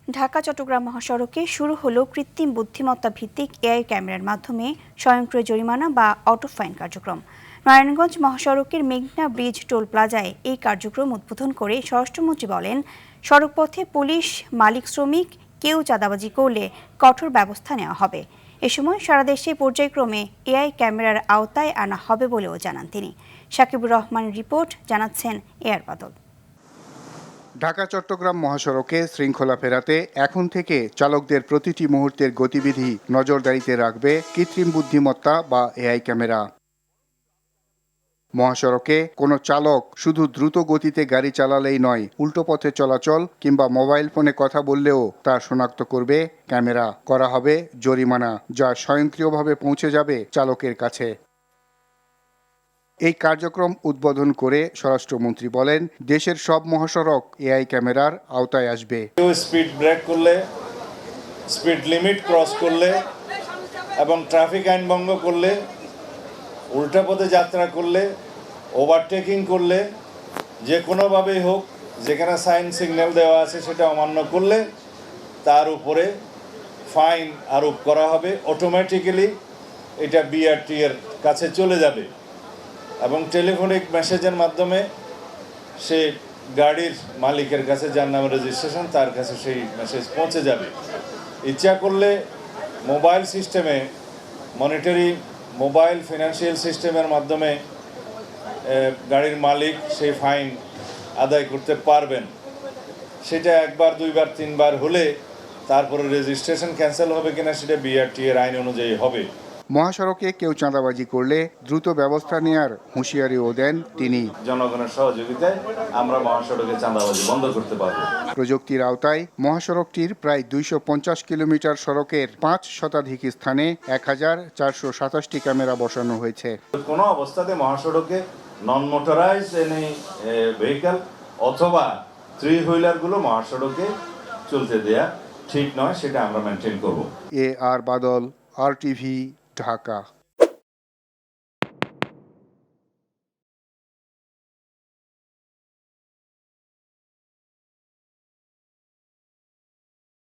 ঢাকা চট্টগ্রাম মহাসড়কে শুরু হলো কৃত্রিম বুদ্ধিমত্তা ভিত্তিক এআই ক্যামেরার মাধ্যমে স্বয়ংক্রিয় জরিমানা বা অটো ফাইন কার্যক্রম। নারায়ণগঞ্জ মহাসড়কের মেঘনা ব্রিজ টোল প্লাজায় এই কার্যক্রম উদ্বোধন করে স্বরাষ্ট্রমন্ত্রী বলেন, সড়কপথে পুলিশ, মালিক, শ্রমিক কেউ চাঁদাবাজি করলে কঠোর ব্যবস্থা নেওয়া হবে। এ সময় সারা দেশে পর্যায়ক্রমে এআই ক্যামেরার আওতায় আনা হবে বলেও জানান তিনি। সাকিবুর রহমানের রিপোর্ট, জানাচ্ছেন এআর বাদল। ঢাকা চট্টগ্রাম মহাসড়কে শৃঙ্খলা ফেরাতে এখন থেকে চালকদের প্রতিটি মুহূর্তের গতিবিধি নজরদারিতে রাখবে কৃত্রিম বুদ্ধিমত্তা বা এআই ক্যামেরা। মহাসড়কে কোনো চালক শুধু দ্রুত গতিতে গাড়ি চালালেই নয়, উল্টো পথে চলাচল কিংবা মোবাইল ফোনে কথা বললেও তা শনাক্ত করবে ক্যামেরা। করা হবে জরিমানা, যা স্বয়ংক্রিয়ভাবে পৌঁছে যাবে চালকের কাছে। এই কার্যক্রম উদ্বোধন করে স্বরাষ্ট্রমন্ত্রী বলেন, দেশের সব মহাসড়ক এআই ক্যামেরার আওতায় আসবে। স্পিড ব্রেক করলে, স্পিড লিমিট ক্রস করলে এবং ট্রাফিক আইন ভঙ্গ করলে, উল্টা পথে যাত্রা করলে, ওভারটেকিং করলে, যে কোনোভাবেই হোক যেখানে সাইন সিগন্যাল দেওয়া আছে সেটা অমান্য করলে তার উপরে ফাইন আরোপ করা হবে। অটোমেটিক্যালি এটা বিআরটি এর কাছে চলে যাবে এবং টেলিফোনিক মেসেজের মাধ্যমে সে গাড়ির মালিকের কাছে, যার নামে রেজিস্ট্রেশন, তার কাছে সেই মেসেজ পৌঁছে যাবে। ইচ্ছা করলে মোবাইল সিস্টেমে, মনিটরি মোবাইল ফিনান্সিয়াল সিস্টেমের মাধ্যমে গাড়ির মালিক সেই ফাইন আদায় করতে পারবেন। সেটা একবার, দুইবার, তিনবার হলে তারপরে রেজিস্ট্রেশন ক্যান্সেল হবে কিনা সেটা বিআরটি এর আইন অনুযায়ী হবে। মহাসড়কে কেউ চাঁদাবাজি করলে দ্রুত ব্যবস্থা নেওয়ার হুঁশিয়ারিও দেন তিনি। জনগণের সহযোগিতায় আমরা মহাসড়কে চাঁদাবাজি বন্ধ করতে পারব। প্রযুক্তির আওতায় মহাসড়কটির প্রায় 250 কিলোমিটার সড়কের 5 শতাধিক স্থানে 1427টি ক্যামেরা বসানো হয়েছে। কোনো অবস্থাতে মহাসড়কে নন মোটরাইজড এনি ভেহিকল অথবা 3 হুইলারগুলো মহাসড়কে চলতে দেয়া ঠিক নয়, সেটা আমরা মেনটেন করব। এআর বাদল, RTV, ঢাকা।